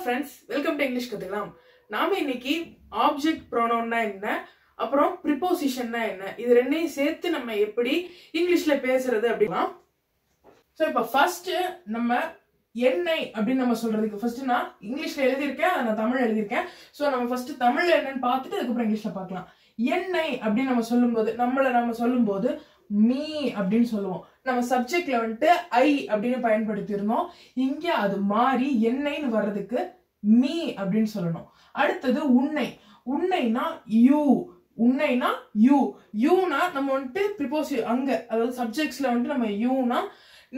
friends, welcome to English கத்துக்கலாம். நாம இன்னைக்கு ஆப்ஜெக்ட் ப்ரோனவுன்னா என்ன, அப்புறம் ப்ரிபோசிஷன்னா என்ன, இது ரெண்டையும் சேர்த்து நம்ம எப்படி இங்கிலீஷ்ல பேசுறது அப்படினா. சோ இப்போ ஃபர்ஸ்ட் நம்ம என்னை அப்படின்னு நம்ம சொல்றதுக்கு ஃபர்ஸ்ட் நான் இங்கிலீஷ்ல எழுதியிருக்கேன், நான் தமிழ்ல எழுதியிருக்கேன். சோ நம்ம ஃபர்ஸ்ட் தமிழ்ல என்னன்னு பார்த்துட்டு அதுக்கப்புறம் இங்கிலீஷ்ல பார்க்கலாம். என்னை அப்படின்னு நம்ம சொல்லும்போது மீ அப்படின்னு சொல்லுவோம். நம்ம சப்ஜெக்ட்ல வந்துட்டு ஐ அப்படின்னு பயன்படுத்தி இருந்தோம். இங்க அது மாறி என்னைன்னு வர்றதுக்கு மீ அப்படின்னு சொல்லணும். அடுத்தது உன்னை. உன்னைனா யூ. உன்னைனா யூ. யூனா நம்ம வந்துட்டு ப்ரிபோஸ் அங்க, அதாவது சப்ஜெக்ட்ஸ்ல வந்துட்டு நம்ம யூனா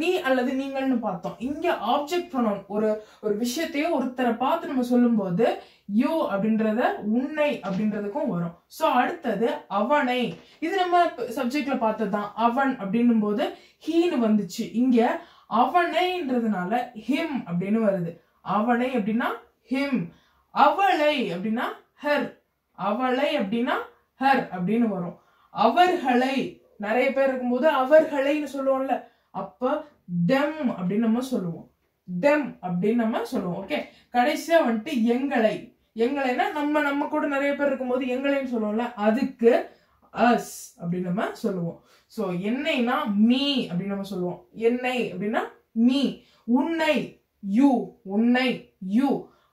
நீ அல்லது நீங்கள்னு பார்த்தோம். இங்க ஆப்ஜெக்ட் ப்ரோனவுன் ஒரு விஷயத்தையோ ஒருத்தரை பார்த்து நம்ம சொல்லும் போது யூ அப்படின்றத உன்னை அப்படின்றதுக்கும் வரும். சோ அடுத்தது அவனை. இது நம்ம சப்ஜெக்ட்ல பார்த்ததுதான். அவன் அப்படின்னும் போது ஹீன்னு வந்துச்சு. இங்க அவனைன்றதுனால ஹிம் அப்படின்னு வருது. அவனை அப்படின்னா ஹிம். அவளை அப்படின்னா ஹர். அவளை அப்படின்னா ஹர் அப்படின்னு வரும். அவர்களை நிறைய பேர் இருக்கும்போது அவர்களைன்னு சொல்லுவோம்ல, அப்ப டெம் அப்படின்னு நம்ம சொல்லுவோம். டெம் அப்படின்னு நம்ம சொல்லுவோம். ஓகே, கடைசியா வந்துட்டு எங்களை. எங்களைனா நம்ம கூட நிறைய பேர் இருக்கும்போது எங்களைன்னு சொல்லுவோம்ல, அதுக்கு அஸ் அப்படின்னு நம்ம சொல்லுவோம். சோ என்னைனா மீ அப்படின்னு நம்ம சொல்லுவோம். என்னை அப்படின்னா மீ. உன்னை யூ. உன்னை யூ.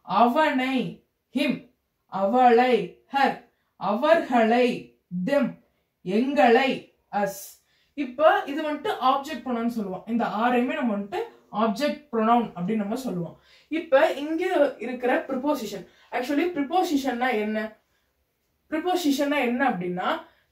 அவனை ஹிம். அவளை ஹர். அவர்களை தெம். எங்களை அஸ். இப்ப இது வந்துட்டு ஆப்ஜெக்ட் ப்ரோனவுன் சொல்லுவோம். இந்த ஆரையுமே நம்ம வந்துட்டு ஆப்ஜெக்ட் ப்ரோனவுன் அப்படின்னு நம்ம சொல்லுவோம். இப்ப இங்க இருக்கிற ப்ரிபோசிஷன். ஆக்சுவலி ப்ரிபோசிஷன்னா என்ன? ப்ரிபோசிஷன்னா என்ன அப்படின்னா,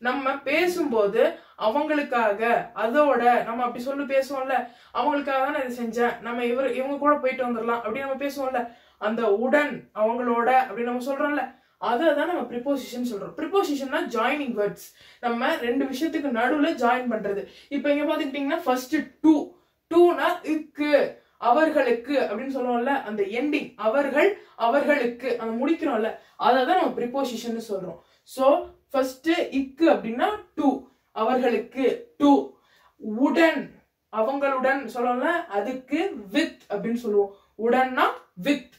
நம்ம பேசும்போது அவங்களுக்காக, அதோட நம்ம அப்படி சொல்லி பேசுவோம்ல, அவங்களுக்காக தான் நான் இதை செஞ்சேன், நம்ம இவங்க கூட போயிட்டு வந்துடலாம் அப்படின்னு நம்ம பேசுவோம்ல, அந்த உடன் அவங்களோட அப்படின்னு நம்ம சொல்றோம்ல, அதான் நம்ம ப்ரிபோசிஷன் சொல்றோம். ப்ரிபோசிஷன்னா ஜாயினிங் வேர்ட்ஸ். நம்ம ரெண்டு விஷயத்துக்கு நடுவுல ஜாயின் பண்றது. இப்ப இங்க பாத்துக்கிட்டீங்கன்னா ஃபர்ஸ்ட் டூ. டூனா இக்கு, அவர்களுக்கு அப்படின்னு சொல்லுவோம்ல, அந்த எண்டிங் அவர்கள் அவர்களுக்கு அந்த முடிக்கிறோம்ல, அதான் நம்ம ப்ரிபோசிஷன் சொல்றோம். சோ ஃபர்ஸ்ட் இக்கு அப்படின்னா டூ, அவர்களுக்கு டூ. உடன் அவங்களுடன் சொல்லுவோம்ல, அதுக்கு வித் அப்படின்னு சொல்லுவோம். உடன்னா வித்.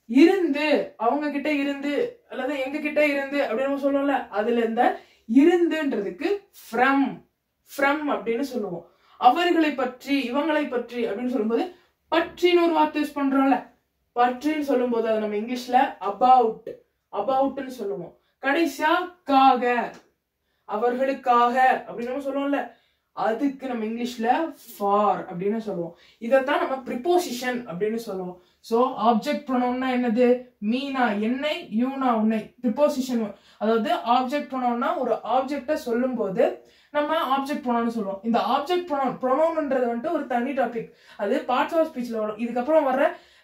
இருந்து அவங்க கிட்ட இருந்து அல்லது எங்க கிட்ட இருந்து அப்படின்னு சொல்லுவோம்ல, அதுல இந்த இருந்துன்றதுக்கு ஃப்ரம். ஃப்ரம் அப்படின்னு சொல்லுவோம். அவர்களை பற்றி இவங்களை பற்றி அப்படின்னு சொல்லும்போது பற்றின்னு ஒரு வார்த்தை யூஸ் பண்றோம்ல, பற்றின்னு சொல்லும் போது அது நம்ம இங்கிலீஷ்ல அபவுட். அபவுட்னு சொல்லுவோம். கடைசியா காக, அவர்களுக்காக அப்படின்னு நம்ம சொல்லுவோம்ல, அதுக்கு நம்ம இங்கிலீஷ்ல ஃபார் அப்படின்னு சொல்லுவோம். இதத்தான் நம்ம ப்ரிபோசிஷன் அப்படின்னு சொல்லுவோம். சோ ஆப்ஜெக்ட் ப்ரோனவுன்னா என்னது? மீனா என்னை, யூனா உன்னை. ப்ரிபோசிஷன் அதாவது ஆப்ஜெக்ட் ப்ரோனவுன்னா ஒரு ஆப்ஜெக்ட சொல்லும் போது நம்ம ஆப்ஜெக்ட் ப்ரோனவுன் சொல்லுவோம். இந்த ஆப்ஜெக்ட் ப்ரோனவுன்ன்றது வந்துட்டு ஒரு தனி டாபிக். அது பார்ட்ஸ் ஆஃப் ஸ்பீச்ல வரும். இதுக்கப்புறம் வர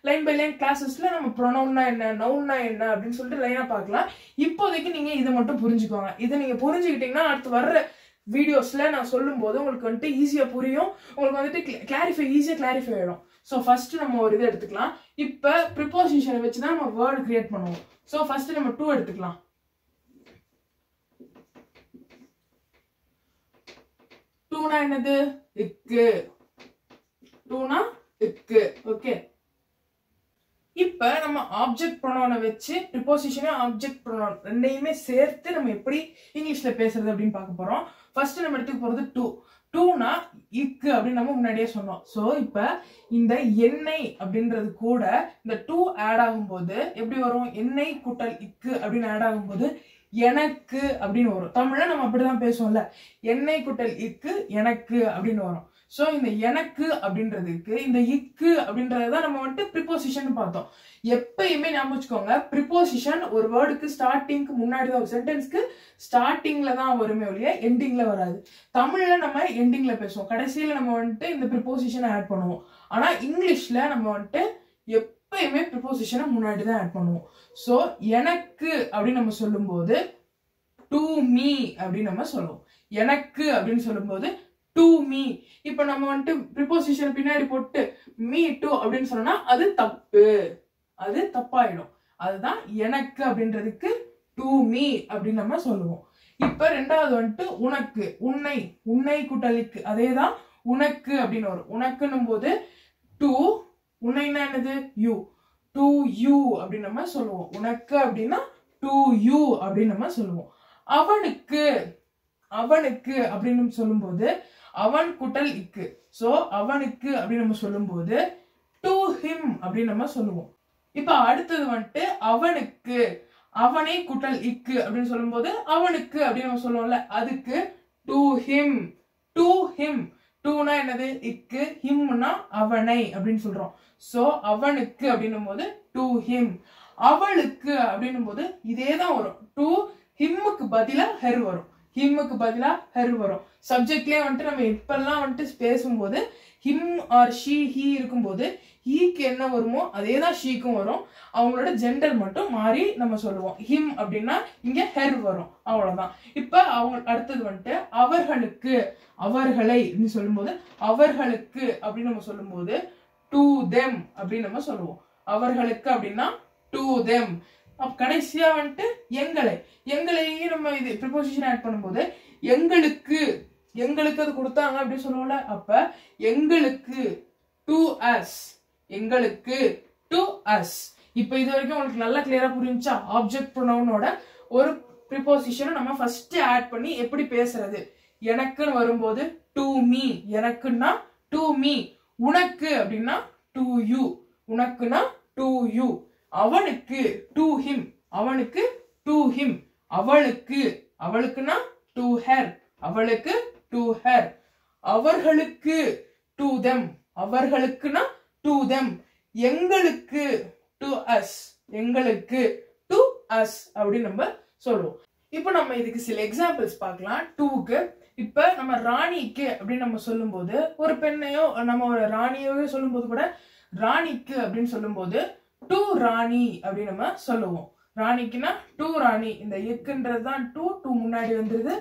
லைன் பை லைன் கிளாஸஸ்ல நம்ம ப்ரோனவுன்னா என்ன, நவுன்னா என்ன அப்படின்னு சொல்லிட்டு லைனா பார்க்கலாம். இப்போதைக்கு நீங்க இதை மட்டும் புரிஞ்சுக்கோங்க. இதை நீங்க புரிஞ்சுக்கிட்டீங்கன்னா அடுத்து வர்ற வீடியோஸ்ல நான் சொல்லும் போது உங்களுக்கு வந்துட்டு ஈஸியா புரியும். உங்களுக்கு வந்துட்டு ஈஸியா கிளாரிஃபை ஆயிடும். சோ ஃபர்ஸ்ட் நம்ம ஒரு இது எடுத்துக்கலாம். இப்ப ப்ரிபோசிஷனை வச்சுதான் நம்ம வேர்ட் கிரியேட் பண்ணுவோம். சோ ஃபர்ஸ்ட் நம்ம டூ எடுத்துக்கலாம். டூனா என்னது? இக்கு. டூனா இக்கு. ஓகே, இப்ப நம்ம ஆப்ஜெக்ட் ப்ரோனவுனை வச்சு ப்ரிபோசிஷன் ஆப்ஜெக்ட் ப்ரோனவுன் ரெண்டையுமே சேர்த்து நம்ம எப்படி இங்கிலீஷ்ல பேசுறது அப்படின்னு பார்க்க போறோம். ஃபர்ஸ்ட் நம்ம எடுத்துக்க போறது டூ. டூனா இக்கு அப்படின்னு நம்ம முன்னாடியே சொன்னோம். சோ இப்ப இந்த எண்ணெய் அப்படின்றது கூட இந்த டூ ஆட் ஆகும்போது எப்படி வரும்? எண்ணெய் கூட்டல் இக்கு அப்படின்னு ஆட் ஆகும்போது எனக்கு அப்படின்னு வரும். தமிழ்ல நம்ம அப்படிதான் பேசுவோம்ல, எண்ணெய் கூட்டல் இக்கு எனக்கு அப்படின்னு வரும். சோ இந்த எனக்கு அப்படின்றதுக்கு இந்த இக்கு அப்படின்றதான் நம்ம வந்துட்டு ப்ரிபோசிஷன் பார்த்தோம். எப்பயுமே ஞாபகம் வச்சுக்கோங்க, ப்ரிபோசிஷன் ஒரு வேர்டுக்கு ஸ்டார்டிங்க்கு முன்னாடி தான், ஒரு சென்டென்ஸ்க்கு ஸ்டார்டிங்ல தான் வருமே ஒழிய எண்டிங்ல வராது. தமிழ்ல நம்ம எண்டிங்ல பேசுவோம், கடைசியில நம்ம வந்துட்டு இந்த ப்ரிபோசிஷனை ஆட் பண்ணுவோம். ஆனா இங்கிலீஷ்ல நம்ம வந்துட்டு எப்பயுமே ப்ரிபோசிஷனை முன்னாடி தான் ஆட் பண்ணுவோம். சோ எனக்கு அப்படின்னு நம்ம சொல்லும் போது டு மீ அப்படின்னு நம்ம சொல்லுவோம். எனக்கு அப்படின்னு சொல்லும் போது டு மீ. இப்ப நம்ம வந்துட்டு ப்ரிபோசிஷன் பின்னாடி போட்டு மீ டு அப்படின்னு சொன்னா அது தப்பு, அது தப்பாயிடும். அதுதான் எனக்கு அப்படின்றதுக்கு டு மீ அப்படின்னு நம்ம சொல்லுவோம். இப்ப ரெண்டாவது வந்துட்டு உனக்கு, உன்னை. உன்னை கூட்டலுக்கு அதேதான் உனக்கு அப்படின்னு வரும். உனக்குன்னும் போது டு, உன்னைன்னா என்னது? யூ. டு யூ அப்படின்னு நம்ம சொல்லுவோம். உனக்கு அப்படின்னா டு யூ அப்படின்னு நம்ம சொல்லுவோம். அவனுக்கு அவனுக்கு அப்படின்னு சொல்லும்போது அவன் கூட்டல் இக்கு. சோ அவனுக்கு அப்படின்னு நம்ம சொல்லும்போது டு ஹிம் அப்படின்னு நம்ம சொல்லுவோம். இப்ப அடுத்தது வந்துட்டு அவனுக்கு அவனை கூட்டல் இக்கு அப்படின்னு சொல்லும்போது அவனுக்கு அப்படின்னு நம்ம சொல்லுவோம்ல, அதுக்கு டு ஹிம். To him. டூனா என்னது? இக்கு. ஹிம்னா அவனை அப்படின்னு சொல்றோம். சோ அவனுக்கு அப்படின்னும் போது டு ஹிம். அவளுக்கு அப்படின்னும் போது இதேதான் வரும். டு ஹிம்முக்கு பதிலா ஹெர் வரும். ஹிம்முக்கு பதிலா ஹெர் வரும். சப்ஜெக்ட்லயே வந்துட்டு நம்ம இப்பெல்லாம் வந்துட்டு பேசும்போது ஹிம் ஆர் ஷீ ஹீ இருக்கும்போது ஹீக்கு என்ன வருமோ அதேதான் ஷீக்கும் வரும். அவங்களோட ஜெண்டர் மட்டும் மாறி நம்ம சொல்லுவோம். ஹிம் அப்படின்னா இங்க ஹெர் வரும். அவ்வளவுதான். இப்ப அவங்க அடுத்தது வந்துட்டு அவர்களுக்கு அவர்களை அப்படின்னு சொல்லும்போது அவர்களுக்கு அப்படின்னு நம்ம சொல்லும்போது டு தெம் அப்படின்னு நம்ம சொல்லுவோம். அவர்களுக்கு அப்படின்னா டு தெம். கடைசியா வந்துட்டு எங்களை எங்களையும் நம்ம இது ப்ரிபோசிஷன் ஆட் பண்ணும்போது எங்களுக்கு எங்களுக்கு அது கொடுத்தாங்க அப்படின்னு சொல்லுவோம்ல, அப்ப எங்களுக்கு டு அஸ். எங்களுக்கு டு அஸ். இப்ப இது வரைக்கும் உங்களுக்கு நல்லா கிளியரா புரிஞ்சா ஆப்ஜெக்ட் ப்ரொனவுனோட ஒரு ப்ரிபோசிஷனை நம்ம ஃபர்ஸ்ட் ஆட் பண்ணி எப்படி பேசுறது. எனக்குன்னு வரும்போது டு மீ. எனக்குன்னா டு மீ. உனக்கு அப்படின்னா டு யூ. உனக்குன்னா டு யூ. அவனுக்கு டு ஹிம். அவனுக்கு டு ஹிம். அவளுக்கு அவளுக்குன்னா டு ஹெர். அவளுக்கு டு ஹெர். அவர்களுக்கு டு தெம். அவர்களுக்குன்னா டு தெம். எங்களுக்கு டு அஸ். எங்களுக்கு டு அஸ் அப்படின்னு நம்ம சொல்லுவோம். இப்போ நம்ம இதுக்கு சில எக்ஸாம்பிள்ஸ் பார்க்கலாம். டூக்கு இப்ப நம்ம ராணிக்கு அப்படின்னு நம்ம சொல்லும்போது ஒரு பெண்ணையோ நம்ம ஒரு ராணியோ சொல்லும்போது கூட ராணிக்கு அப்படின்னு சொல்லும்போது டு ராணி அப்படின்னு நம்ம சொல்லுவோம். ராணிக்குன்னா டு ராணி. இந்த இக்குன்றது தான் டு முன்னாடி வந்துருது.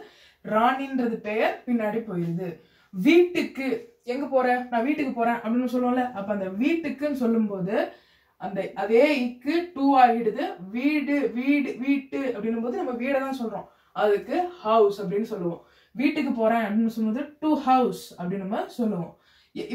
ராணின்றது பெயர் பின்னாடி போயிருது. வீட்டுக்கு எங்க போற? நான் வீட்டுக்கு போறேன் அப்படின்னு சொல்லுவோம்ல, அப்ப அந்த வீட்டுக்குன்னு சொல்லும்போது அந்த அதே இக்கு டூ ஆகிடுது. வீடு வீடு வீட்டு அப்படின்னும் போது நம்ம வீடை தான் சொல்றோம். அதுக்கு ஹவுஸ் அப்படின்னு சொல்லுவோம். வீட்டுக்கு போறேன் அப்படின்னு சொல்லும்போது டு ஹவுஸ் அப்படின்னு நம்ம சொல்லுவோம்.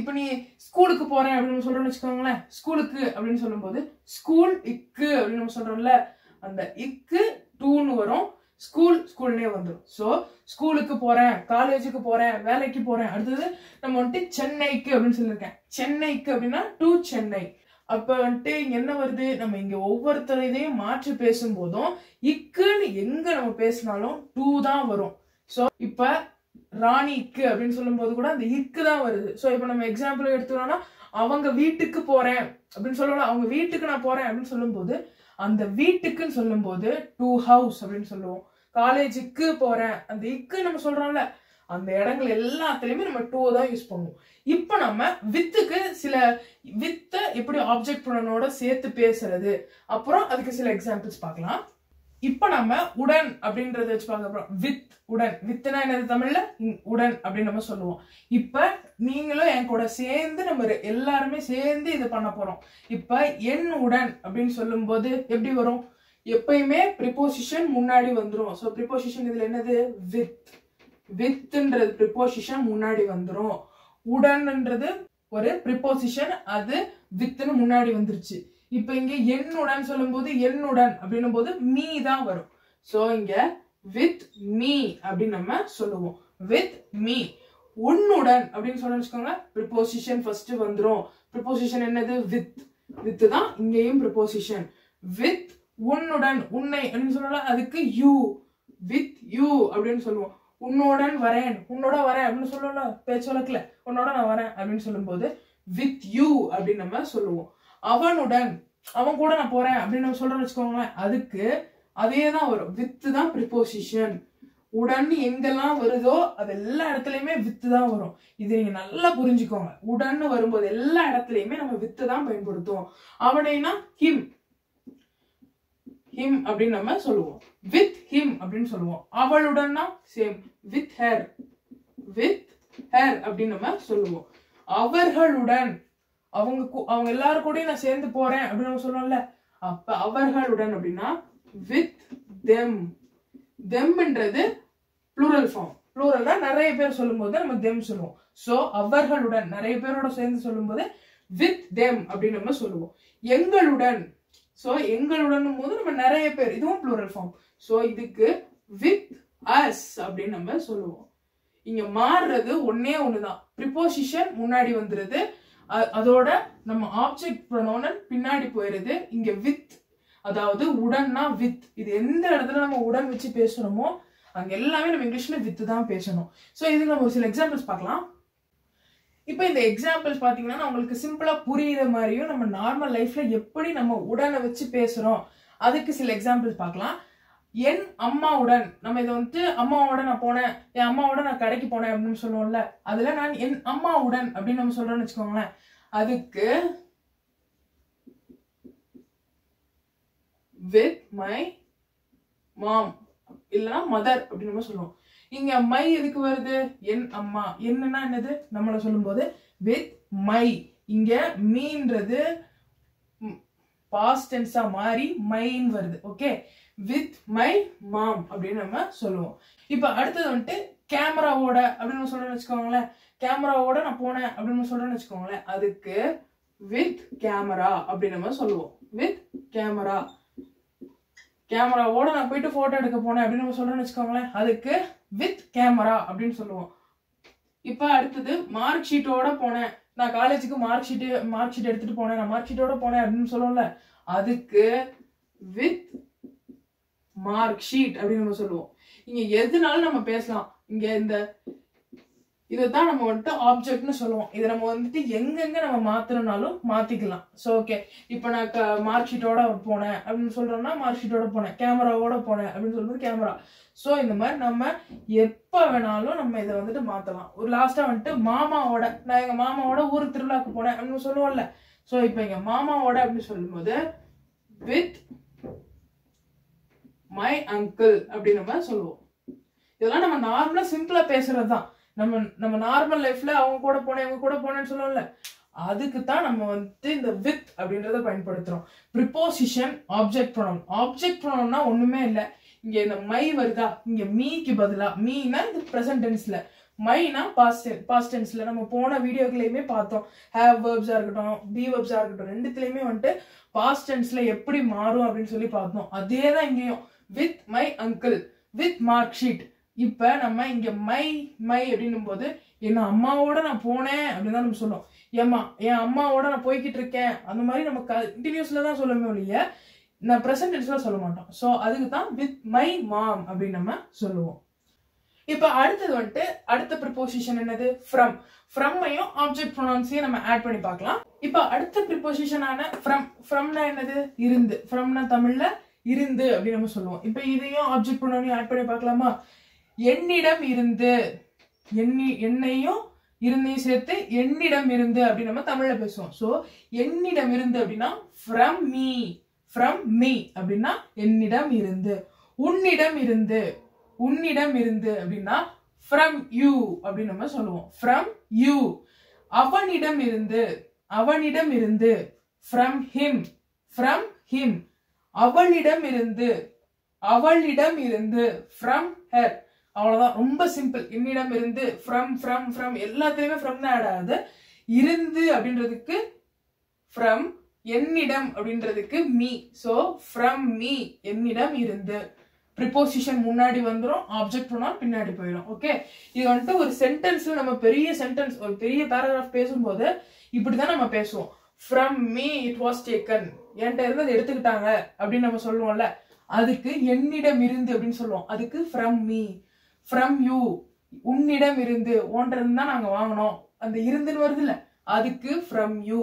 இப்ப நீ ஸ்கூலுக்கு போறேன் அப்படின்னு சொல்றோம்னு வச்சுக்கோங்களேன், ஸ்கூலுக்கு அப்படின்னு சொல்லும்போது ஸ்கூல் இக்கு அப்படின்னு நம்ம சொல்றோம்ல, அந்த இக்கு டூன்னு வரும். ஸ்கூல் ஸ்கூல்னே வந்துடும். ஸோ ஸ்கூலுக்கு போறேன், காலேஜுக்கு போறேன், வேலைக்கு போறேன். அடுத்தது நம்ம வந்துட்டு சென்னைக்கு அப்படின்னு சொல்லியிருக்கேன். சென்னைக்கு அப்படின்னா டு சென்னை. அப்ப வந்துட்டு இங்க என்ன வருது? நம்ம இங்க ஒவ்வொருத்தர இதையும் மாற்றி பேசும்போதும் இக்குன்னு எங்க நம்ம பேசினாலும் டூ தான் வரும். ஸோ இப்ப ராணிக்கு அப்படின்னு சொல்லும் போது கூட அந்த இக்கு தான் வருது. ஸோ இப்ப நம்ம எக்ஸாம்பிள் எடுத்துக்கோம்னா அவங்க வீட்டுக்கு போறேன் அப்படின்னு சொல்லலாம். அவங்க வீட்டுக்கு நான் போறேன் அப்படின்னு சொல்லும் போது அந்த வீட்டுக்குன்னு சொல்லும் போது டு ஹவுஸ் அப்படின்னு சொல்லுவோம். காலேஜுக்கு போறேன், அந்த இக்கு நம்ம சொல்றோம்ல, அந்த இடங்கள் எல்லாத்துலயுமே நம்ம டூ தான் யூஸ் பண்ணுவோம். இப்ப நம்ம வித்துக்கு சில வித்த எப்படி ஆப்ஜெக்ட் ப்ரொனவுனோட சேர்த்து பேசுறது, அப்புறம் அதுக்கு சில எக்ஸாம்பிள்ஸ் பார்க்கலாம். இப்ப நம்ம உடன் அப்படின்றத வச்சு பார்க்க வித். உடன். வித்துனா என்னது தமிழ்ல? உடன் அப்படின்னு நம்ம சொல்லுவோம். இப்ப நீங்களும் என் கூட சேர்ந்து நம்ம எல்லாருமே சேர்ந்து இது பண்ண போறோம். இப்ப என் உடன் அப்படின்னு சொல்லும் போது எப்படி வரும்? எப்பயுமே ப்ரிபோசிஷன் முன்னாடி வந்துரும். சோ ப்ரிபோசிஷன் இதுல என்னது? வித். வித்ன்றது ப்ரிபோசிஷன் முன்னாடி வந்துரும். உடன்ன்றது ஒரு ப்ரிபோசிஷன், அது வித்னு முன்னாடி வந்துருச்சு. இப்ப இங்க என்னுடன் சொல்லும் போது என்னுடன் அப்படின்னும் போது மீ தான் வரும். சோ இங்க வித் மீ அப்படின்னு நம்ம சொல்லுவோம். With me. உன்னுடன் அப்படின்னு சொல்ல வச்சுக்கோங்க, ப்ரிபோசிஷன் ஃபர்ஸ்ட் வந்துரும். ப்ரிபோசிஷன் என்னது? வித். வித் தான் இங்கேயும் ப்ரிபோசிஷன். வித் உன்னுடன். உன்னை அப்படின்னு சொல்லலாம், அதுக்கு யூ. வித் யூ அப்படின்னு சொல்லுவோம். உன்னோடன் வரேன், உன்னோட வரேன் அப்படின்னு சொல்லல பேச்சு வழக்குல, உன்னோட நான் வரேன் அப்படின்னு சொல்லும் போது வித் யூ அப்படின்னு நம்ம சொல்லுவோம். அவனுடன், அவன் கூட நான் போறேன் அப்படின்னு நம்ம சொல்றோம்னு வச்சுக்கோங்களேன், அதுக்கு அதே தான் வரும். வித்து தான் ப்ரிபோசிஷன். உடன் எங்கெல்லாம் வருதோ அது எல்லா இடத்துலயுமே வித்து தான் வரும். இது நீங்க நல்லா புரிஞ்சுக்கோங்க. உடன் வரும்போது எல்லா இடத்துலயுமே நம்ம வித்து தான் பயன்படுத்துவோம். அவனைனா ஹிம். ஹிம் அப்படின்னு நம்ம சொல்லுவோம். வித் ஹிம் அப்படின்னு சொல்லுவோம். அவளுடன்னா same. With her. With her அப்படின்னு நம்ம சொல்லுவோம். அவர்களுடன், அவங்க எல்லாரும் கூட நான் சேர்ந்து போறேன் அப்படின்னு நம்ம சொல்லுவோம்ல, அப்ப அவர்களுடன் அப்படின்னா வித் தெம். தெம்ன்றது ப்ளூரல் ஃபார்ம். ப்ளூரல்னா நிறைய பேர் சொல்லும் போது நம்ம தெம் சொல்லுவோம். சோ அவர்களுடன் நிறைய பேரோட சேர்ந்து சொல்லும் போது வித் தெம் அப்படின்னு நம்ம சொல்லுவோம். எங்களுடன், சோ எங்களுடன் போது நம்ம நிறைய பேர், இதுவும் ப்ளூரல் ஃபார்ம். சோ இதுக்கு வித் அஸ் அப்படின்னு நம்ம சொல்லுவோம். இங்க மாறுறது ஒன்னே ஒண்ணுதான், ப்ரிபோசிஷன் முன்னாடி வந்துருது, அதோட நம்ம ஆப்ஜெக்ட் ப்ரோனோன் பின்னாடி போயிருது. இங்க வித், அதாவது உடன்னா வித். இது எந்த இடத்துல நம்ம உடன் வச்சு பேசுறோமோ அங்க எல்லாமே நம்ம இங்கிலீஷ்ல வித் தான் பேசணும். சோ இதுக்கு நம்ம ஒரு சில எக்ஸாம்பிள்ஸ் பார்க்கலாம். இப்போ இந்த எக்ஸாம்பிள்ஸ் பாத்தீங்கன்னா உங்களுக்கு சிம்பிளா புரியுற மாதிரியும் நம்ம நார்மல் லைஃப்ல எப்படி நம்ம உடனை வச்சு பேசுறோம் அதுக்கு சில எக்ஸாம்பிள்ஸ் பார்க்கலாம். என் அம்மாவுடன், நம்ம இதை வந்துட்டு அம்மாவோட நான் போனேன், என் அம்மாவோட நான் கடைக்கு போனேன் அப்படின்னு சொல்லுவோம்ல, அதுல நான் என் அம்மாவுடன் அப்படின்னு நம்ம சொல்றோம்னு வச்சுக்கோங்களேன். அதுக்கு with my mom இல்லனா மதர் அப்படின்னு நம்ம சொல்லுவோம். இங்க மை எதுக்கு வருது? என் அம்மா. என்னன்னா என்னது நம்மள சொல்லும்போது with my. இங்க மீன்றது பாஸ்ட் டென்ஸா மாறி மைன் வருது. ஓகே, with my mom அப்படின்னு நம்ம சொல்லுவோம். இப்ப அடுத்தது வந்துட்டு கேமராவோட அப்படின்னு சொல்றேன்னு வச்சுக்கோங்களேன். கேமராவோட நான் போனேன் அப்படின்னு சொல்றேன்னு வச்சுக்கோங்களேன். அதுக்கு with camera அப்படின்னு நம்ம சொல்லுவோம். with camera. கேமராவோட நான் போயிட்டு போட்டோ எடுக்க போனேன் அப்படின்னு நம்ம சொல்றேன்னு வச்சுக்கோங்களேன். அதுக்கு வித் கேமரா அப்படின்னு சொல்லுவோம். இப்ப அடுத்தது மார்க் ஷீட்டோட போனேன், நான் காலேஜுக்கு மார்க் ஷீட் எடுத்துட்டு போனேன், நான் மார்க் ஷீட்டோட போனேன் அப்படின்னு சொல்லுவோம்ல, அதுக்கு வித் மார்க் ஷீட் அப்படின்னு நம்ம சொல்லுவோம். இங்க எதுனாலும் நம்ம பேசலாம். இங்க இந்த இதைத்தான் நம்ம வந்துட்டு ஆப்ஜெக்ட்னு சொல்லுவோம். இதை நம்ம வந்துட்டு எங்கெங்க நம்ம மாத்தணும்னாலும் மாத்திக்கலாம். ஸோ ஓகே, இப்போ நான் மார்க் ஷீட்டோட போனேன் அப்படின்னு சொல்றோம்னா மார்க் ஷீட்டோட போனேன், கேமராவோட போனேன் அப்படின்னு சொல்றது கேமரா. ஸோ இந்த மாதிரி நம்ம எப்ப வேணாலும் நம்ம இதை வந்துட்டு மாத்தலாம். ஒரு லாஸ்டா வந்துட்டு மாமாவோட, நான் எங்க மாமாவோட ஊர் திருவிழாக்கு போனேன் அப்படின்னு சொல்லுவோம்ல. ஸோ இப்போ எங்க மாமாவோட அப்படின்னு சொல்லும்போது வித் மை அங்கிள் அப்படின்னு நம்ம சொல்லுவோம். இதெல்லாம் நம்ம நார்மலா சிம்பிளா பேசுறதுதான். நம்ம நார்மல் லைஃப்ல அவங்க கூட போனேன் இவங்க கூட போனேன்னு சொல்லுவோம்ல, அதுக்கு தான் நம்ம வந்துட்டு இந்த வித் அப்படின்றத பயன்படுத்துறோம். Preposition object pronoun. ஆப்ஜெக்ட் ப்ரோனவுன்னா ஒண்ணுமே இல்லை, இங்க இந்த மை வருதா, இங்க மீக்கு பதிலா மீனா இது பிரசன்ட் டென்ஸ்ல, மைனா பாஸ்ட் டென்ஸ்ல. நம்ம போன வீடியோக்குலயுமே பார்த்தோம், ஹேவ் வெர்ப்ஸா இருக்கட்டும் பி வெர்ப்ஸா இருக்கட்டும், ரெண்டுத்துலயுமே வந்துட்டு பாஸ்ட் டென்ஸ்ல எப்படி மாறும் அப்படின்னு சொல்லி பார்த்தோம். அதே தான் இங்கேயும், with my uncle, with mark sheet. இப்ப நம்ம இங்க மை அப்படின்னும் போது என் அம்மாவோட நான் போனேன் அப்படின்னு தான் நம்ம சொல்லுவோம். என் அம்மாவோட நான் போய்கிட்டு இருக்கேன், அந்த மாதிரி நம்ம கண்டினியூஸ்ல தான் சொல்லவே ஒழிய நான் பிரசன்ட் டென்ஸ்ல சொல்ல மாட்டோம். ஸோ அதுக்கு தான் வித் மை மாம் அப்படின்னு நம்ம சொல்லுவோம். இப்ப அடுத்தது வந்துட்டு அடுத்த ப்ரிபோசிஷன் என்னது? ஃப்ரம். ஃப்ரம்மையும் ஆப்ஜெக்ட் ப்ரோனவுன்ஸையும் நம்ம ஆட் பண்ணி பார்க்கலாம். இப்ப அடுத்த ப்ரிபோசிஷனான ஃப்ரம்னா என்னது? இருந்து. ஃப்ரம்னா தமிழ்ல இருந்து அப்படின்னு நம்ம சொல்லுவோம். இப்ப இதையும் ஆப்ஜெக்ட் ப்ரோனவுனையும் ஆட் பண்ணி பார்க்கலாமா? என்னிடம் இருந்து, என்னையும் இருந்தையும் சேர்த்து என்னிடம் இருந்து அப்படின்னு நம்ம தமிழ்ல பேசுவோம். சோ என்னிடம் இருந்து அப்படின்னா ஃப்ரம் மீ அப்படின்னா என்னிடம் இருந்து. உன்னிடம் இருந்து அப்படின்னா ஃப்ரம் யூ அப்படின்னு நம்ம சொல்லுவோம். From you. அவனிடம் இருந்து ஃப்ரம் ஹிம். அவளிடம் இருந்து ஃப்ரம் ஹர். அவ்வளவுதான், ரொம்ப சிம்பிள். என்னிடம் இருந்து ஃப்ரம் எல்லாத்துலயுமே ஃப்ரம் தான் ஆட் ஆகுது. இருந்து அப்படின்றதுக்கு ஃப்ரம், என்னிடம் அப்படின்றதுக்கு மீ. சோ ஃப்ரம் மீ, என்னிடம் இருந்து. ப்ரிபோசிஷன் முன்னாடி வந்துரும், ஆப்ஜெக்ட் ப்ரோனவுன் பின்னாடி போயிடும். ஓகே, இது வந்துட்டு ஒரு சென்டென்ஸ்ல நம்ம பெரிய சென்டென்ஸ், ஒரு பெரிய பேராகிராஃப் பேசும்போது இப்படிதான் நம்ம பேசுவோம். From me it was taken, என்கிட்ட இருந்து அதை எடுத்துக்கிட்டாங்க அப்படின்னு நம்ம சொல்லுவோம்ல, அதுக்கு என்னிடம் இருந்து அப்படின்னு சொல்லுவோம். அதுக்கு ஃப்ரம் மீ. ஃப்ரம் யூ, உன்னிடம் இருந்து, ஒன்றை இருந்து தான் நாங்க வாங்கினோம், அந்த இருந்துன்னு வருது இல்ல, அதுக்கு ஃப்ரம் யூ.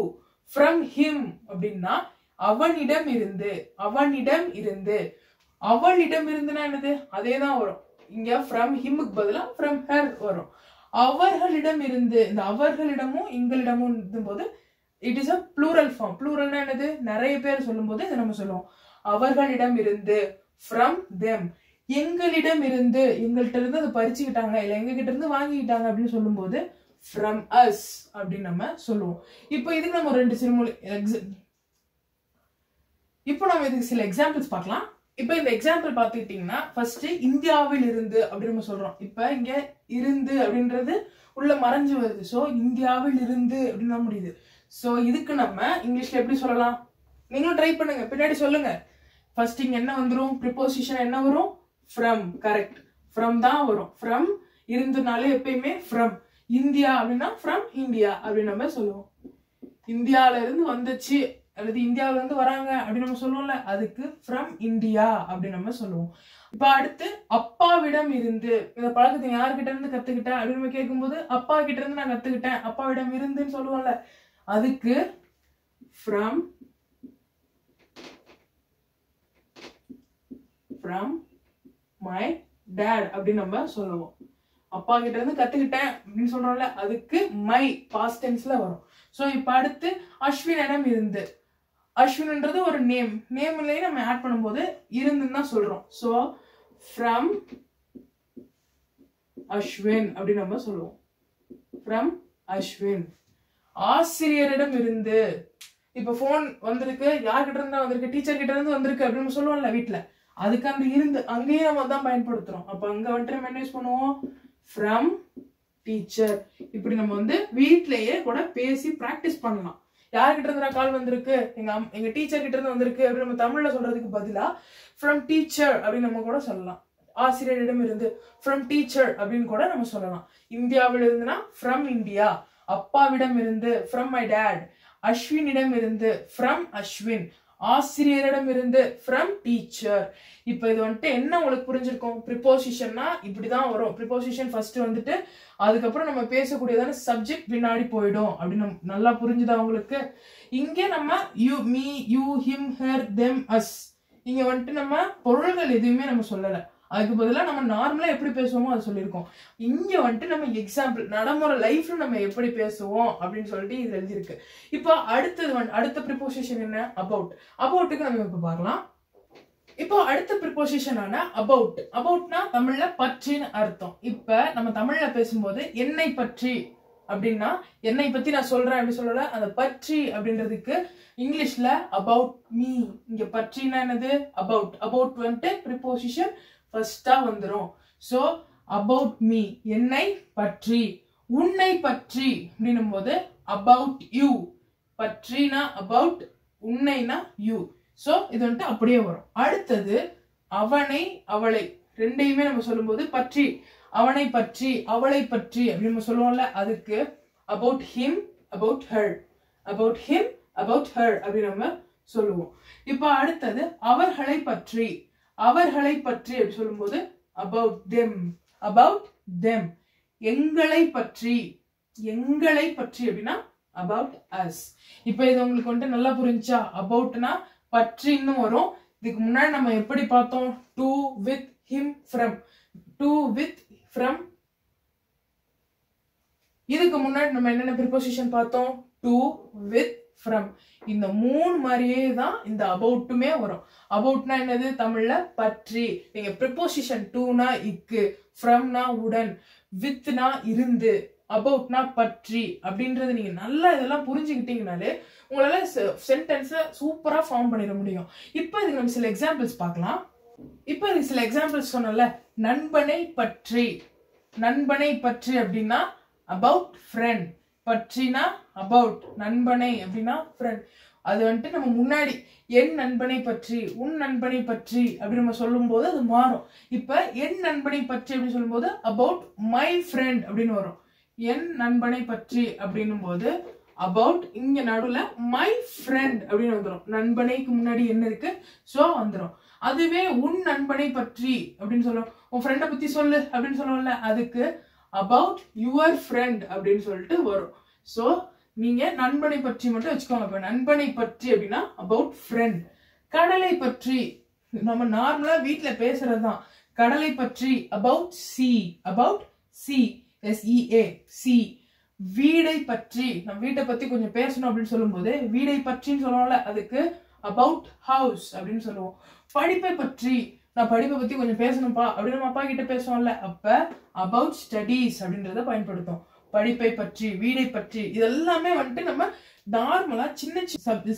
ஃப்ரம் ஹிம் அப்படின்னா அவனிடம் இருந்து. அவளிடம் இருந்துன்னா என்னது? அதே தான் வரும். இங்க ஃப்ரம் ஹிம்முக்கு பதிலா ஃப்ரம் ஹர் வரும். அவர்களிடம் இருந்து, இந்த அவர்களிடமும் எங்களிடமும் போது it is a plural form. ப்ளூரல்னா என்னது? நிறைய பேர் சொல்லும் போது இதை நம்ம சொல்லுவோம். அவர்களிடம் இருந்து, ஃப்ரம் தெம். எங்களிடம் இருந்து, எங்கள்கிட்ட இருந்து அதை பறிச்சுக்கிட்டாங்க இல்ல எங்க கிட்ட இருந்து வாங்கிக்கிட்டாங்க அப்படின்னு சொல்லும் போது ஃப்ரம் அஸ் அப்படின்னு நம்ம சொல்லுவோம். இப்போ இதுக்கு நம்ம ரெண்டு சில எக்ஸாம்பிள்ஸ் பார்க்கலாம். இப்ப இந்த எக்ஸாம்பிள் பாத்துக்கிட்டீங்கன்னா ஃபர்ஸ்ட் இந்தியாவில் இருந்து அப்படின்னு நம்ம சொல்றோம். இப்ப இங்க இருந்து அப்படின்றது உள்ள மறைஞ்சு வருது. சோ இந்தியாவில் இருந்து அப்படின்னு முடியுது. சோ இதுக்கு நம்ம இங்கிலீஷ்ல எப்படி சொல்லலாம்? நீங்களும் ட்ரை பண்ணுங்க, பின்னாடி சொல்லுங்க. ஃபர்ஸ்ட் இங்க என்ன வந்துரும்? ப்ரிபோசிஷன் என்ன வரும்? from. கரெக்ட், from தான் வரும். from இருந்தனாலே எப்பயுமே from. இந்தியா அப்படின்னா from இந்தியா அப்படின்னு நம்ம சொல்லுவோம். இந்தியால இருந்து வந்துச்சு அல்லது இந்தியாவில இருந்து வராங்க அப்படின்னு நம்ம சொல்லுவோம்ல, அதுக்கு from இந்தியா அப்படின்னு நம்ம சொல்லுவோம். இப்ப அடுத்து அப்பாவிடம் இருந்து, இந்த பழக்கத்தை யார்கிட்ட இருந்து கத்துக்கிட்டேன் அப்படின்னு நம்ம கேட்கும்போது அப்பா கிட்ட இருந்து நான் கத்துக்கிட்டேன், அப்பாவிடம் இருந்துன்னு சொல்லுவோம்ல, அதுக்கு from my dad அப்படின்னு நம்ம சொல்லுவோம். அப்பா கிட்ட இருந்து கத்துக்கிட்டேன் அப்படின்னு சொல்றோம்ல, அதுக்கு my past tenseல வரும். சோ இப்ப அடுத்து அஸ்வினிடம் இருந்து, அஸ்வின்ன்றது ஒரு நேம், நேம்லயே நம்ம ஆட் பண்ணும்போது இருந்துன்னு தான் சொல்றோம். சோ from அஸ்வின் அப்படி நம்ம சொல்லுவோம். from அஸ்வின். ஆசிரியரிடம் இருந்து, இப்ப போன் வந்திருக்கு, யார்கிட்ட இருந்தா வந்திருக்கு? டீச்சர் கிட்ட இருந்து வந்திருக்கு அப்படின்னு சொல்லுவோம்ல வீட்டுல, அதுக்கு அந்த இருந்து அங்கேயே நம்ம தான் பயன்படுத்துறோம். அப்ப அங்க வந்துட்டு நம்ம என்ன யூஸ் பண்ணுவோம்? from teacher. இப்படி நம்ம வந்து வீட்லயே கூட பேசி பிராக்டிஸ் பண்ணலாம். யார்கிட்ட இருந்து கால் வந்திருக்கு? எங்க டீச்சர் கிட்ட இருந்து வந்திருக்கு அப்படின்னு நம்ம தமிழ்ல சொல்றதுக்கு பதிலா from டீச்சர் அப்படின்னு நம்ம கூட சொல்லலாம். ஆசிரியரிடம் இருந்து from டீச்சர் அப்படின்னு கூட நம்ம சொல்லலாம். இந்தியாவில இருந்துனா from இந்தியா, அப்பாவிடம் இருந்து from my dad, அஸ்வினிடம் இருந்து from அஸ்வின், ஆசிரியரிடம் இருந்து from டீச்சர். இப்ப இது வந்துட்டு என்ன உங்களுக்கு புரிஞ்சிருக்கும்? ப்ரிபோசிஷன்னா இப்படிதான் வரும். ப்ரிபோசிஷன் ஃபர்ஸ்ட் வந்துட்டு அதுக்கப்புறம் நம்ம பேசக்கூடியதான சப்ஜெக்ட் பின்னாடி போயிடும் அப்படின்னு நல்லா புரிஞ்சுதா உங்களுக்கு? இங்க நம்ம you, me, you, him, her, them, us, இங்க வந்துட்டு நம்ம பொருள்கள் எதுவுமே நம்ம சொல்லல. அதுக்கு பதிலா நம்ம நார்மலா எப்படி பேசுவோமோ அதை சொல்லியிருக்கோம். இங்க வந்துட்டு நம்ம எக்ஸாம்பிள் நடைமுறை லைஃப்ல நம்ம எப்படி பேசுவோம் அப்படின்னு சொல்லிட்டு இது எழுதியிருக்கு. இப்போ அடுத்தது அடுத்த ப்ரிபோசிஷன் என்ன? அபவுட். அபவுட்டுக்கு நம்ம இப்ப பார்க்கலாம். இப்போ அடுத்த ப்ரிபோசிஷனான அபவுட். அபவுட்னா தமிழ்ல பற்றின்னு அர்த்தம். இப்ப நம்ம தமிழ்ல பேசும்போது என்னை பற்றி அப்படின்னா, என்னை பத்தி நான் சொல்றேன் அப்படி சொல்லல, அந்த பற்றி அப்படின்றதுக்கு இங்கிலீஷ்ல அபவுட் மீ. இங்க பற்றினா என்னது? அபவுட். அபவுட் வந்துட்டு ப்ரிபோசிஷன் ஃபர்ஸ்டா வந்துரும். சோ அபவுட் மீ, என்னை பற்றி. உன்னை பற்றி அப்படின்னும் போது அபவுட் யூ. பற்றினா அபவுட், உன்னைனா யூ. சோ இது வந்துட்டு அப்படியே வரும். அடுத்தது அவனை அவளை, ரெண்டையுமே நம்ம சொல்லும்போது பற்றி, அவனை பற்றி அவளை பற்றி அப்படின்னு நம்ம சொல்லுவோம்ல, அதுக்கு about him, about her, about him, about her அப்படின்னு நம்ம சொல்லுவோம். இப்ப அடுத்தது அவர்களை பற்றி, அவர்களை பற்றி அப்படி சொல்லும்போது about them, about them. எங்களை பற்றி, எங்களை பற்றி அப்படின்னா about us. இப்போ இது உங்களுக்கு வந்துட்டு நல்லா புரிஞ்சா? aboutனா பற்றின்னு வரும். இதுக்கு முன்னாடி நம்ம எப்படி பார்த்தோம்? to, with, him, from. to, with, from. இதுக்கு முன்னாடி நம்ம என்னென்ன ப்ரிபோசிஷன் பார்த்தோம்? to, with, from. இந்த மூணு மாதிரியே தான் இந்த அபவுட்டுமே வரும். அபவுட்னா என்னது? தமிழ்ல பற்றி. நீங்க ப்ரிபோசிஷன் டுனா இக்கு, ஃப்ரம்னா உடன், வித்னா இருந்து, அபவுட்னா பற்றி அப்படின்றது நீங்க நல்லா இதெல்லாம் புரிஞ்சுக்கிட்டீங்கனாலே உங்களால சென்டென்ஸை சூப்பரா ஃபார்ம் பண்ணிட முடியும். இப்போ இதுக்கு நம்ம சில எக்ஸாம்பிள்ஸ் பார்க்கலாம். இப்போ இதுக்கு சில எக்ஸாம்பிள்ஸ் சொன்னல, நண்பனை பற்றி. நண்பனை பற்றி அப்படின்னா அபவுட் ஃப்ரெண்ட், பற்றினா அபவுட், நண்பனை அப்படின்னா ஃப்ரெண்ட். அது வந்துட்டு நம்ம முன்னாடி என் நண்பனை பற்றி, உன் நண்பனை பற்றி அப்படி நம்ம சொல்லும் போது அது மாறும். இப்ப என் நண்பனை பற்றி அப்படின்னு சொல்லும் போது அபவுட் மை ஃப்ரெண்ட் அப்படின்னு வரும். என் நண்பனை பற்றி அப்படின்னும் போது அபவுட், இங்க நடுவுல மை ஃப்ரெண்ட் அப்படின்னு வந்துடும். நண்பனைக்கு முன்னாடி என்ன இருக்கு, சோ வந்துடும். அதுவே உன் நண்பனை பற்றி அப்படின்னு சொல்லுவோம், உன் ஃப்ரெண்டை பத்தி சொல்லு அப்படின்னு சொல்லுவோம்ல, அதுக்கு அபவுட் யுவர் ஃப்ரெண்ட் அப்படின்னு சொல்லிட்டு வரும். சோ நீங்க நண்பனை பற்றி மட்டும் வச்சுக்கோங்க. இப்ப நண்பனை பற்றி அப்படின்னா அபவுட் ஃப்ரெண்ட். கடலை பற்றி நம்ம நார்மலா வீட்டுல பேசுறதுதான். கடலை பற்றி about C, about C, SEA, C. வீடை பற்றி, நம்ம வீட்டை பத்தி கொஞ்சம் பேசணும் அப்படின்னு சொல்லும் போது வீடை பற்றின்னு சொல்லுவோம்ல, அதுக்கு அபவுட் ஹவுஸ் அப்படின்னு சொல்லுவோம். படிப்பை பற்றி, நான் படிப்பை பத்தி கொஞ்சம் பேசணும்ப்பா அப்படின்னு நம்ம அப்பா கிட்ட பேசுவோம்ல, அப்ப அபவுட் ஸ்டடீஸ் அப்படின்றத பயன்படுத்தும். படிப்பை பற்றி, வீடை பற்றி, இதெல்லாமே வந்துட்டு நம்ம நார்மலா சின்ன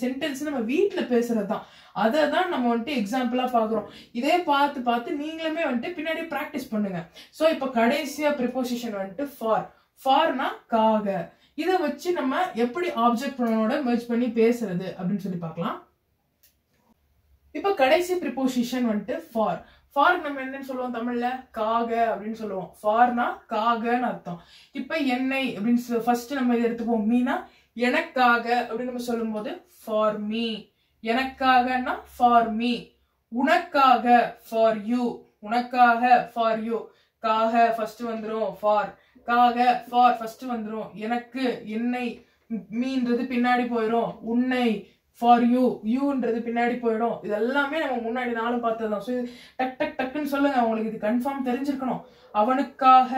சென்டென்ஸ் நம்ம வீட்டுல பேசுறதுதான். அதை தான் நம்ம வந்துட்டு எக்ஸாம்பிளா பாக்குறோம். இதே பார்த்து பார்த்து நீங்களுமே வந்துட்டு பின்னாடி பிராக்டிஸ் பண்ணுங்க. சோ இப்ப கடைசியா ப்ரிபோசிஷன் வந்துட்டு ஃபார். ஃபார்னா காக. இதை வச்சு நம்ம எப்படி ஆப்ஜெக்ட் ப்ரோனோட மெர்ஜ் பண்ணி பேசுறது அப்படின்னு சொல்லி பார்க்கலாம். இப்ப கடைசி ப்ரிபோசிஷன் வந்துட்டு ஃபார். ஃபார் நம்ம என்னன்னு சொல்லுவோம் தமிழ்ல? காக அப்படின்னு சொல்லுவோம். ஃபார்னா காகன்னு அர்த்தம். இப்ப என்னை அப்படின்னு ஃபர்ஸ்ட் நம்ம இதை எடுத்துப்போம். மீனா எனக்காக அப்படின்னு நம்ம சொல்லும் போது ஃபார் மீ. எனக்காகனா ஃபார் மீ. உனக்காக ஃபார் யூ. உனக்காக ஃபார் யூ. காக ஃபர்ஸ்ட் வந்துரும். ஃபார் காக ஃபார் ஃபர்ஸ்ட் வந்துரும். எனக்கு என்னை மீன்றது பின்னாடி போயிடும். உன்னை ஃபார் யூ யூன்றது பின்னாடி போயிடும். இது எல்லாமே நம்ம முன்னாடி நாளும் பார்த்ததுதான். ஸோ டக் டக் டக்குன்னு சொல்லுங்க, உங்களுக்கு இது கன்ஃபார்ம் தெரிஞ்சிருக்கணும். அவனுக்காக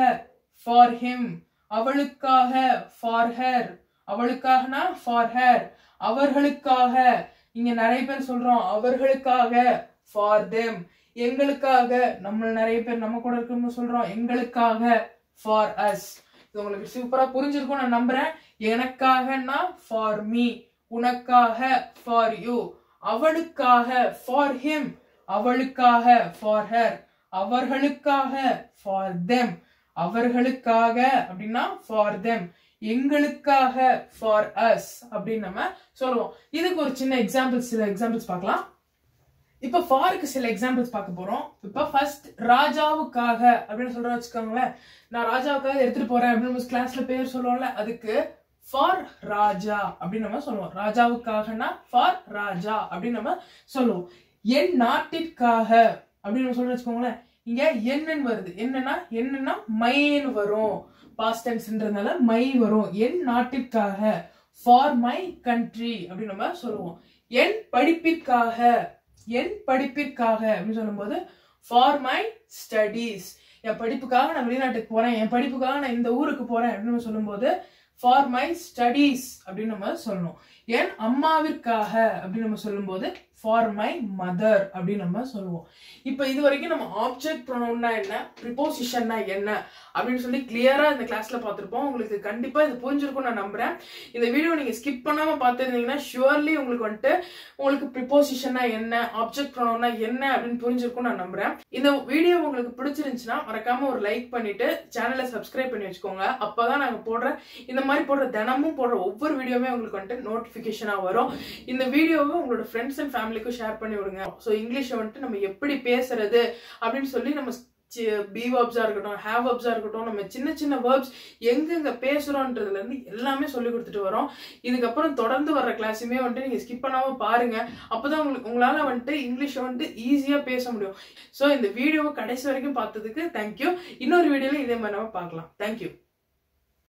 ஃபார் ஹிம். அவளுக்காக ஃபார் ஹர். அவளுக்காகனா ஃபார் ஹர். அவர்களுக்காக இங்க நிறைய பேர் சொல்றோம் அவர்களுக்காக ஃபார் தெம். எங்களுக்காக நம்ம நிறைய பேர் நம்ம கூட இருக்கணும்னு சொல்றோம் எங்களுக்காக ஃபார் அஸ். இது உங்களுக்கு சூப்பரா புரிஞ்சிருக்கும் நான் நம்புறேன். எனக்காகனா ஃபார் மீ. உனக்காக ஃபார் யூ. அவளுக்காக ஃபார் ஹிம். அவளுக்காக ஃபார் ஹர். அவர்களுக்காக ஃபார் தெம். அவர்களுக்காக அப்படின்னா ஃபார் தெம். எங்களுக்காக ஃபார் அஸ் அப்படின்னு நம்ம சொல்லுவோம். இதுக்கு ஒரு சின்ன எக்ஸாம்பிள்ஸ், சில எக்ஸாம்பிள்ஸ் பார்க்கலாம். இப்ப ஃபாருக்கு சில எக்ஸாம்பிள்ஸ் பார்க்க போறோம். இப்ப ஃபர்ஸ்ட் ராஜாவுக்காக அப்படின்னு சொல்றோம் வச்சுக்கோங்களேன். நான் ராஜாவுக்காக எடுத்துட்டு போறேன் அப்படின்னு கிளாஸ்ல பேர் சொல்லுவோம்ல, அதுக்கு ஃபார் ராஜா அப்படின்னு நம்ம சொல்லுவோம். ராஜாவுக்காகனா ஃபார் ராஜா அப்படின்னு நம்ம சொல்லுவோம். என் நாட்டிற்காக அப்படின்னு நம்ம சொல்றோம் வச்சுக்கோங்களேன். இங்க என்னன்னு வருது. என்னன்னா மைன்னு வரும். பாஸ்ட் டென்ஸ்ன்றதுனால மை வரும். என் நாட்டிற்காக ஃபார் மை கண்ட்ரி அப்படின்னு நம்ம சொல்லுவோம். என் படிப்பிற்காக. என் படிப்பிற்காக அப்படின்னு சொல்லும்போது ஃபார் மை ஸ்டடீஸ். என் படிப்புக்காக நான் வெளிநாட்டுக்கு போறேன், என் படிப்புக்காக நான் இந்த ஊருக்கு போறேன் அப்படின்னு நம்ம சொல்லும்போது ஃபார் மை ஸ்டடீஸ் அப்படின்னு நம்ம சொல்லணும். என் அம்மாவிற்காக அப்படின்னு நம்ம சொல்லும்போது ஃபார் மை மதர் அப்படின்னு நம்ம சொல்லுவோம். இப்போ இது வரைக்கும் நம்ம ஆப்ஜெக்ட் ப்ரோனவுன்னா என்ன, ப்ரிபோசிஷன்னா என்ன அப்படின்னு சொல்லி கிளியரா இந்த கிளாஸ்ல பார்த்துருப்போம். உங்களுக்கு கண்டிப்பா இது புரிஞ்சிருக்கும் நான் நம்புறேன். இந்த வீடியோ நீங்க ஸ்கிப் பண்ணாம பார்த்துருந்தீங்கன்னா ஷுவர்லி உங்களுக்கு வந்துட்டு உங்களுக்கு ப்ரிபோசிஷன்னா என்ன, ஆப்ஜெக்ட் ப்ரோனவுன்னா என்ன அப்படின்னு புரிஞ்சிருக்கும் நான் நம்புறேன். இந்த வீடியோ உங்களுக்கு பிடிச்சிருந்துச்சுன்னா மறக்காம ஒரு லைக் பண்ணிட்டு சேனலை சப்ஸ்கிரைப் பண்ணி வச்சுக்கோங்க. அப்பதான் நாங்க போடுற இந்த மாதிரி போடுற தினமும் போடுற ஒவ்வொரு வீடியோமே உங்களுக்கு வந்துட்டு நோட்டிபிகேஷனா வரும். இந்த வீடியோவை உங்களோட ஃப்ரெண்ட்ஸ் அண்ட் ஃபேமிலிக்கும் ஷேர் பண்ணி விடுங்க. ஸோ இங்கிலீஷை வந்துட்டு நம்ம எப்படி பேசுறது அப்படின்னு சொல்லி நம்ம பி வேர்ப்ஸா இருக்கட்டும், ஹேவ் வேர்ப்ஸா இருக்கட்டும், நம்ம சின்ன சின்ன வேர்ப்ஸ் எங்கெங்க பேசுறோன்றதுல இருந்து எல்லாமே சொல்லி கொடுத்துட்டு வரோம். இதுக்கப்புறம் தொடர்ந்து வர்ற கிளாஸுமே வந்துட்டு நீங்க ஸ்கிப் பண்ணாம பாருங்க. அப்பதான் உங்களால வந்துட்டு இங்கிலீஷை வந்துட்டு ஈஸியா பேச முடியும். ஸோ இந்த வீடியோவை கடைசி வரைக்கும் பார்த்ததுக்கு தேங்க்யூ. இன்னொரு வீடியோல இதே மாதிரி நம்ம பார்க்கலாம். தேங்க்யூ.